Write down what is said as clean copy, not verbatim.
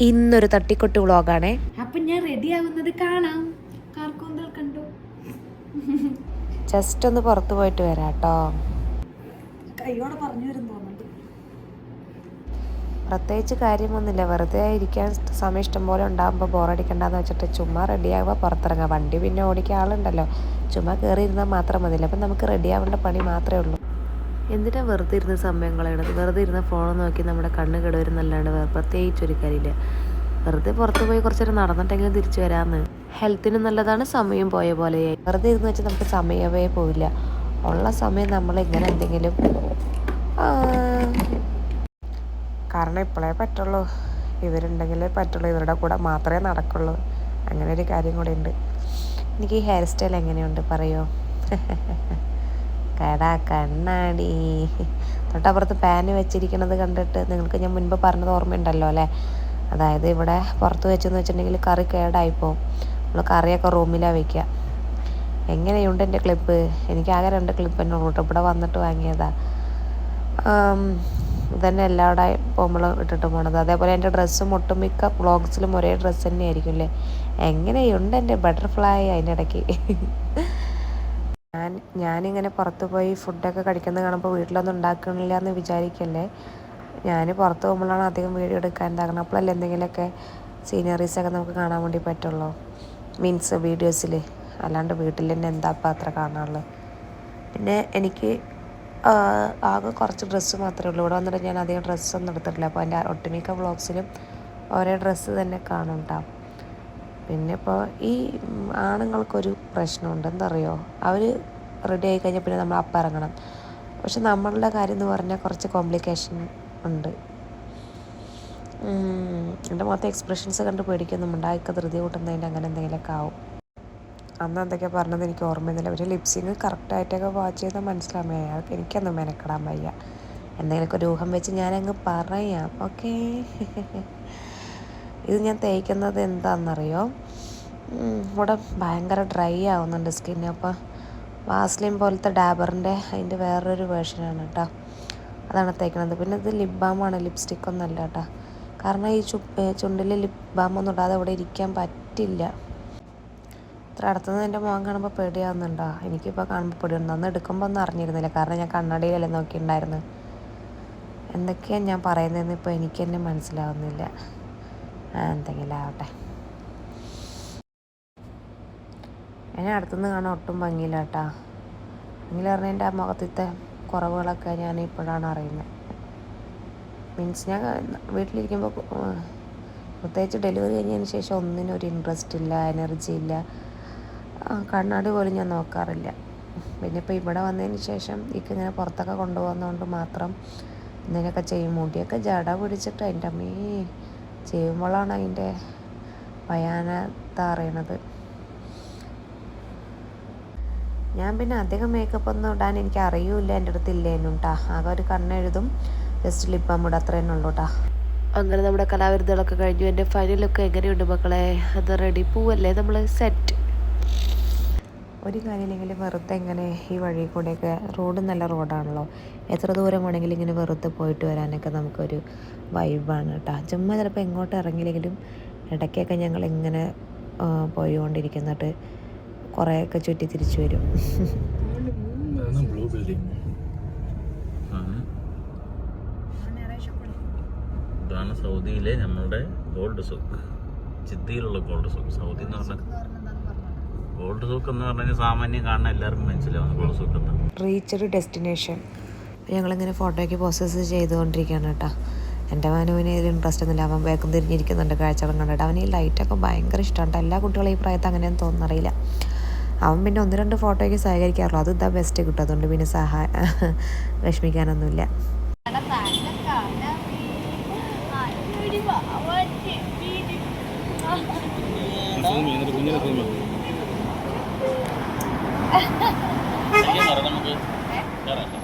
ഇന്നൊരു തട്ടിക്കൊട്ട് വ്ളോഗാണേ. അപ്പൊ ഞാൻ റെഡി ആവുന്നത് കാണാം. കാർക്കൂന്തൽ കണ്ടു. ജസ്റ്റ് ഒന്ന് പുറത്ത് പോയിട്ട് വരാം കേട്ടോ. കയ്യോടെ പറഞ്ഞു വരും തോന്നുന്നുണ്ട്. പ്രത്യേകിച്ച് കാര്യമൊന്നുമില്ല, വെറുതെ ഇരിക്കാൻ സമയം ഇഷ്ടം പോലെ ഉണ്ടാകുമ്പോൾ ബോറടിക്കണ്ടെന്ന് വെച്ചിട്ട് ചുമ്മാ റെഡിയാവുക, പുറത്തിറങ്ങുക. വണ്ടി പിന്നെ ഓടിക്കാൻ ആളുണ്ടല്ലോ, ചുമ്മാ കയറി ഇരുന്നാൽ മാത്രം മതിയല്ലോ. അപ്പം നമുക്ക് റെഡിയാവേണ്ട പണി മാത്രമേ ഉള്ളൂ. എന്തിനാ വെറുതെ ഇരുന്ന് സമയം കളയണത്? വെറുതെ ഇരുന്ന ഫോൺ നോക്കി നമ്മുടെ കണ്ണ് കേടുവരുന്നല്ലാണ്ട് പ്രത്യേകിച്ചൊരു കാര്യമില്ല. വെറുതെ പുറത്ത് പോയി കുറച്ച് നേരം നടന്നിട്ടെങ്കിലും തിരിച്ചു വരാമെന്ന്. ഹെൽത്തിന് നല്ലതാണ്, സമയം പോയ പോലെയായി. വെറുതെ ഇരുന്ന് വെച്ചാൽ നമുക്ക് സമയമേ പോവില്ല. ഉള്ള സമയം നമ്മൾ ഇങ്ങനെ എന്തെങ്കിലും, കാരണം ഇപ്പോഴേ പറ്റുള്ളൂ, ഇവരുണ്ടെങ്കിലേ പറ്റുള്ളൂ, ഇവരുടെ കൂടെ മാത്രമേ നടക്കുള്ളൂ. അങ്ങനെ ഒരു കാര്യം കൂടെ ഉണ്ട്. എനിക്ക് ഈ ഹെയർ സ്റ്റൈൽ എങ്ങനെയുണ്ട് പറയോ? കടാ കണ്ണാടി. തൊട്ടപ്പുറത്ത് പാന് വെച്ചിരിക്കുന്നത് കണ്ടിട്ട് നിങ്ങൾക്ക് ഞാൻ മുൻപ് പറഞ്ഞത് ഓർമ്മയുണ്ടല്ലോ അല്ലേ? അതായത് ഇവിടെ പുറത്ത് വെച്ചെന്ന് വെച്ചിട്ടുണ്ടെങ്കിൽ കറി കേടായിപ്പോവും. നമ്മൾ കറിയൊക്കെ റൂമിലാണ് വയ്ക്കുക. എങ്ങനെയുണ്ട് എൻ്റെ ക്ലിപ്പ്? എനിക്കാകെ 2 ക്ലിപ്പ് തന്നെ ഉള്ളൂ കേട്ടോ. ഇവിടെ വന്നിട്ട് വാങ്ങിയതാണ്. ഇതന്നെ എല്ലാവിടെയും പോകുമ്പോൾ ഇട്ടിട്ട് പോണത്. അതേപോലെ എൻ്റെ ഡ്രസ്സും ഒട്ടുമിക്ക വ്ളോഗ്സിലും ഒരേ ഡ്രസ്സ് തന്നെ ആയിരിക്കും അല്ലേ? എങ്ങനെയുണ്ട് എൻ്റെ ബട്ടർഫ്ലൈ? അതിൻ്റെ ഇടയ്ക്ക് ഞാനിങ്ങനെ പുറത്ത് പോയി ഫുഡൊക്കെ കഴിക്കുന്നത് കാണുമ്പോൾ വീട്ടിലൊന്നും ഉണ്ടാക്കണില്ല എന്ന് വിചാരിക്കല്ലേ. ഞാൻ പുറത്ത് പോകുമ്പോഴാണ് അധികം വീഡിയോ എടുക്കാൻ ഉണ്ടാക്കുന്നത്. അപ്പോഴല്ലേ എന്തെങ്കിലുമൊക്കെ സീനറീസൊക്കെ നമുക്ക് കാണാൻ വേണ്ടി പറ്റുള്ളൂ, മീൻസ് വീഡിയോസിൽ. അല്ലാണ്ട് വീട്ടിൽ തന്നെ എന്താ അപ്പം അത്ര കാണാനുള്ളത്. പിന്നെ എനിക്ക് ആകെ കുറച്ച് ഡ്രസ്സ് മാത്രമേ ഉള്ളൂ. ഇവിടെ വന്നിട്ട് ഞാൻ അധികം ഡ്രസ്സൊന്നും എടുത്തിട്ടില്ല. അപ്പോൾ എൻ്റെ ഒട്ടുമിക്ക വ്ളോഗ്സിലും ഒരേ ഡ്രസ്സ് തന്നെ കാണുന്നുണ്ടാവും. പിന്നെ ഇപ്പോൾ ഈ ആണുങ്ങൾക്കൊരു പ്രശ്നമുണ്ട്, എന്തറിയോ? അവർ റെഡി ആയി കഴിഞ്ഞാൽ പിന്നെ നമ്മൾ അപ്പം ഇറങ്ങണം. പക്ഷെ നമ്മളുടെ കാര്യം എന്ന് പറഞ്ഞാൽ കുറച്ച് കോംപ്ലിക്കേഷൻ ഉണ്ട്. എൻ്റെ മൊത്തം എക്സ്പ്രഷൻസ് കണ്ട് പേടിക്കൊന്നും ആയിക്ക ധൃതി കൂട്ടുന്നതിൻ്റെ അങ്ങനെ എന്തെങ്കിലുമൊക്കെ ആവും. അന്ന് എന്തൊക്കെയാണ് പറഞ്ഞത് എനിക്ക് ഓർമ്മയൊന്നുമില്ല. പക്ഷേ ലിപ്സിങ് കറക്റ്റായിട്ടൊക്കെ വാച്ച് ചെയ്താൽ മനസ്സിലാമേ. അതൊക്കെ എനിക്കൊന്നും മെനക്കെടാൻ വയ്യ. എന്തെങ്കിലുമൊക്കെ ഒരു ഊഹം വെച്ച് ഞാനങ്ങ് പറയാം, ഓക്കേ? ഇത് ഞാൻ തേക്കുന്നത് എന്താണെന്നറിയോ? ഇവിടെ ഭയങ്കര ഡ്രൈ ആവുന്നുണ്ട് സ്കിന്ന്. അപ്പോൾ വാസ്ലിൻ പോലത്തെ ഡാബറിൻ്റെ അതിൻ്റെ വേറൊരു വേർഷനാണ് കേട്ടോ, അതാണ് തേക്കുന്നത്. പിന്നെ ഇത് ലിപ് ബാമാണ്, ലിപ്സ്റ്റിക്കൊന്നും അല്ല കേട്ടോ. കാരണം ഈ ചുണ്ടിൽ ലിപ് ബാമൊന്നും ഇടാതെ ഇവിടെ ഇരിക്കാൻ പറ്റില്ല. ഇത്ര അടുത്തുനിന്ന് എൻ്റെ മുഖം കാണുമ്പോൾ പേടിയാവുന്നുണ്ടോ? എനിക്കിപ്പോൾ കാണുമ്പോൾ പേടിയുണ്ട്. അന്ന് എടുക്കുമ്പോൾ ഒന്നും അറിഞ്ഞിരുന്നില്ല, കാരണം ഞാൻ കണ്ണാടിയിലല്ലേ നോക്കിയിട്ടുണ്ടായിരുന്നു. എന്തൊക്കെയാണ് ഞാൻ പറയുന്നതെന്ന് ഇപ്പോൾ എനിക്ക് തന്നെ മനസ്സിലാവുന്നില്ല. എന്തെങ്കിലും ആവട്ടെ. എന്നെ അടുത്തുനിന്ന് കാണാൻ ഒട്ടും ഭംഗിയില്ല കേട്ടോ. ഭംഗിയിൽ പറഞ്ഞാൽ എൻ്റെ ആ മുഖത്തിത്തെ കുറവുകളൊക്കെ ഞാൻ ഇപ്പോഴാണ് അറിയുന്നത്. മീൻസ് ഞാൻ വീട്ടിലിരിക്കുമ്പോൾ, പ്രത്യേകിച്ച് ഡെലിവറി കഴിഞ്ഞതിന് ശേഷം ഒന്നിനും ഒരു ഇൻട്രസ്റ്റ് ഇല്ല, എനർജി ഇല്ല. കണ്ണാടി പോലും ഞാൻ നോക്കാറില്ല. പിന്നെ ഇപ്പോൾ ഇവിടെ വന്നതിന് ശേഷം ഇങ്ങനെ പുറത്തൊക്കെ കൊണ്ടുപോകുന്നതുകൊണ്ട് മാത്രം എന്തെങ്കിലുമൊക്കെ ചെയ്യും. മുടിയൊക്കെ ജട പിടിച്ചിട്ട് എൻ്റെ അമ്മേ ചെയ്യുമ്പോഴാണ് അതിൻ്റെ ഭയാനത അറിയണത്. ഞാൻ പിന്നെ അധികം മേക്കപ്പ് ഒന്നും ഇടാൻ എനിക്ക് അറിയില്ല, എൻ്റെ അടുത്ത് ഇല്ലേനും കേട്ടോ. ആകെ ഒരു കണ്ണെഴുതും, ജസ്റ്റ് ലിപ് ബാം ഇടും, അത്ര തന്നെ ഉള്ളൂ കേട്ടോ. അങ്ങനെ നമ്മുടെ കലാവിരുദ്ധകളൊക്കെ കഴിഞ്ഞു. എൻ്റെ ഫൈനലൊക്കെ എങ്ങനെയുണ്ട് മക്കളെ? അത് റെഡി, പോവല്ലേ നമ്മൾ സെറ്റ്? ഒരു കാര്യമില്ലെങ്കിൽ വെറുതെ ഇങ്ങനെ ഈ വഴി കൂടെയൊക്കെ, റോഡ് നല്ല റോഡാണല്ലോ, എത്ര ദൂരം വേണമെങ്കിലും ഇങ്ങനെ വെറുതെ പോയിട്ട് വരാനൊക്കെ നമുക്കൊരു വൈബാണ് കേട്ടോ. ചുമ്മാ ചിലപ്പോൾ എങ്ങോട്ട് ഇറങ്ങിയില്ലെങ്കിലും ഇടയ്ക്കൊക്കെ ഞങ്ങൾ ഇങ്ങനെ പോയിക്കൊണ്ടിരിക്കുന്നിട്ട് കുറേയൊക്കെ ചുറ്റി തിരിച്ചു വരും. ഇതാണ് സൗദിയിലെ നമ്മളുടെ ഗോൾഡ് സൂക്ക്, ജിദ്ദയിലുള്ള ഗോൾഡ് സൂക്ക്. സൗദി എന്ന് പറഞ്ഞാൽ ഗോൾഡ് സൂക്ക് എന്ന് പറഞ്ഞാൽ സാമാന്യം കാണാൻ എല്ലാവർക്കും മനസ്സിലാവുന്ന ഗോൾഡ് സൂക്ക് എന്ന്. Reached destination. ഞങ്ങളിങ്ങനെ ഫോട്ടോയ്ക്ക് പ്രോസസ്സ് ചെയ്തുകൊണ്ടിരിക്കുകയാണ് കേട്ടോ. എൻ്റെ മനുവിന് ഇതിൽ ഇൻട്രസ്റ്റ് ഒന്നുമില്ല, അവൻ വേഗം തിരിഞ്ഞിരിക്കുന്നുണ്ട് കാഴ്ചകളും കണ്ടിട്ട്. അവന് ഈ ലൈറ്റൊക്കെ ഭയങ്കര ഇഷ്ടമാണ്. എല്ലാ കുട്ടികളും ഈ പ്രായത്തിൽ അങ്ങനെയൊന്നും തോന്നുന്നറിയില്ല. അവൻ പിന്നെ 1-2 ഫോട്ടോയ്ക്ക് സഹകരിക്കാറുള്ളൂ, അത് ഇതാ ബെസ്റ്റ് കിട്ടും. അതുകൊണ്ട് പിന്നെ വിഷമിക്കാനൊന്നുമില്ല. നമുക്ക്